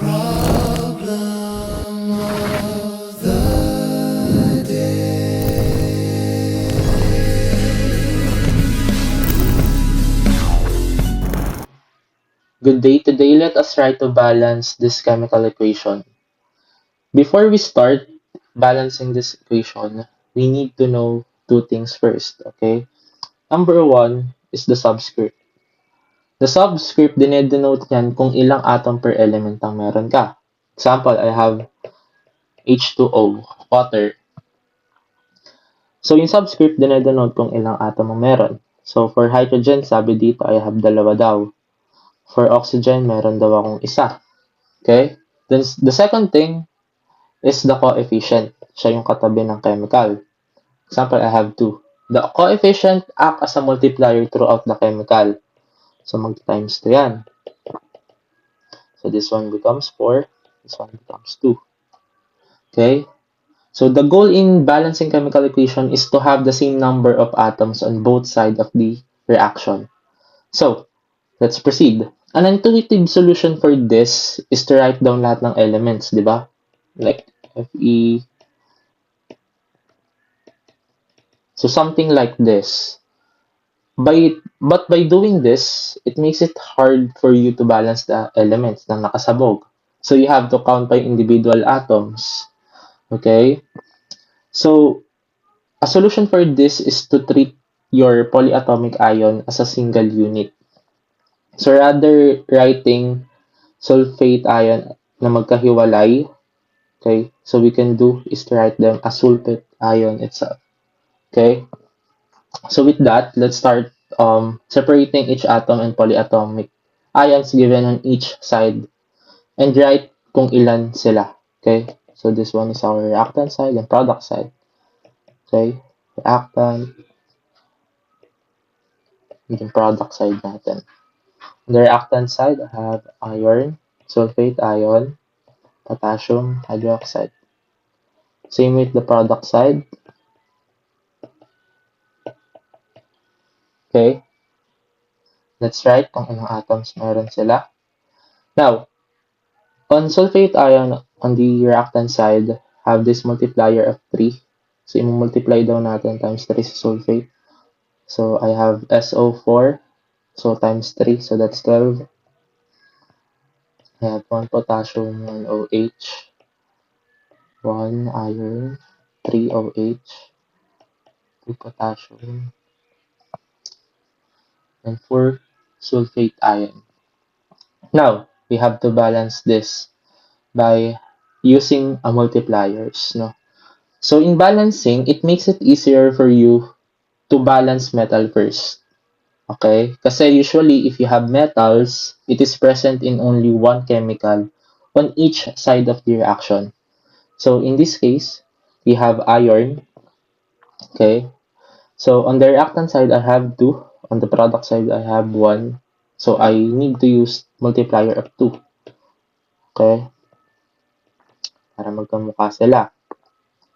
Good day. Today, let us try to balance this chemical equation. Before we start balancing this equation, we need to know two things first, okay? Number one is the subscript. The subscript, dinedenote yan kung ilang atom per element ang meron ka. Example, I have H2O, water. So, yung subscript, dinedenote kung ilang atom ang meron. So, for hydrogen, sabi dito, I have dalawa daw. For oxygen, meron daw akong isa. Okay? Then, the second thing is the coefficient. Siya yung katabi ng chemical. Example, I have 2. The coefficient act as a multiplier throughout the chemical. So, mag-times 2 yan. So, this one becomes 4. This one becomes 2. Okay? So, the goal in balancing chemical equation is to have the same number of atoms on both sides of the reaction. So, let's proceed. An intuitive solution for this is to write down lahat ng elements, di ba? Like, Fe. So, something like this. But by doing this, it makes it hard for you to balance the elements na nakasabog. So, you have to count by individual atoms. Okay? So, a solution for this is to treat your polyatomic ion as a single unit. So, rather writing sulfate ion na magkahiwalay, okay, so we can do is to write them as sulfate ion itself. Okay? So, with that, let's start separating each atom and polyatomic ions given on each side and write kung ilan sila. Okay? So, this one is our reactant side and product side. Okay? Reactant, yung product side natin. On the reactant side, I have iron, sulfate ion, potassium hydroxide. Same with the product side. Okay? Let's write kung anong atoms meron sila. Now, on sulfate ion, on the reactant side, have this multiplier of 3. So, i-multiply daw natin times 3 sa sulfate. So, I have SO4. So, times 3. So, that's 12. I have 1 potassium, 1 OH, 1 iron, 3 OH, 2 potassium, and 4 sulfate ion. Now, we have to balance this by using a multipliers, no? So, in balancing, it makes it easier for you to balance metal first. Okay? Kasi usually, if you have metals, it is present in only one chemical on each side of the reaction. So, in this case, we have iron. Okay? So, on the reactant side, I have 2. On the product side, I have 1. So, I need to use multiplier of 2. Okay? Para magkamukha sila.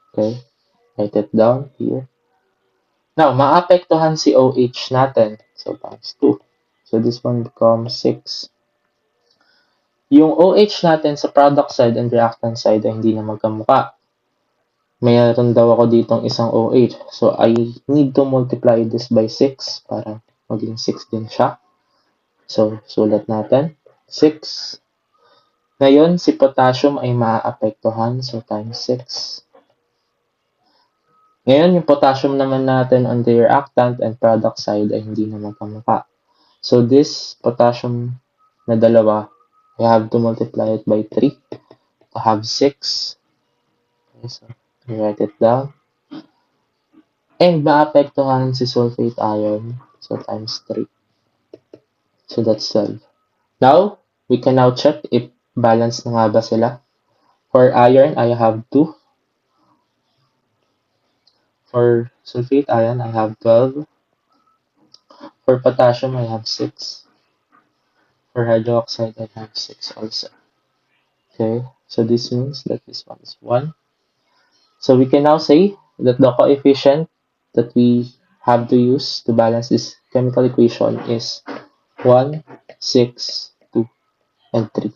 Okay? Write it down here. Now, maapektuhan si OH natin. So, times 2. So, this one becomes 6. Yung OH natin sa product side and reactant side ay hindi na magkamukha. Mayroon daw ako ditong isang OH. So, I need to multiply this by 6 para maging 6 din siya. So, sulat natin. 6. Ngayon, si potassium ay maaapektuhan. So, times 6. Ngayon, yung potassium naman natin on the reactant and product side ay hindi na magkamukha. So, this potassium na dalawa, I have to multiply it by 3 to have 6. Okay, so, write it down. And maapektuhan si sulfate ion. So, times 3. So, that's 12. Now, we can now check if balance na nga ba sila. For iron, I have 2. For sulfate ion, I have 12. For potassium, I have 6. For hydroxide, I have 6 also. Okay, so this means that this one is 1. So we can now say that the coefficient that we have to use to balance this chemical equation is 1, 6, 2, and 3.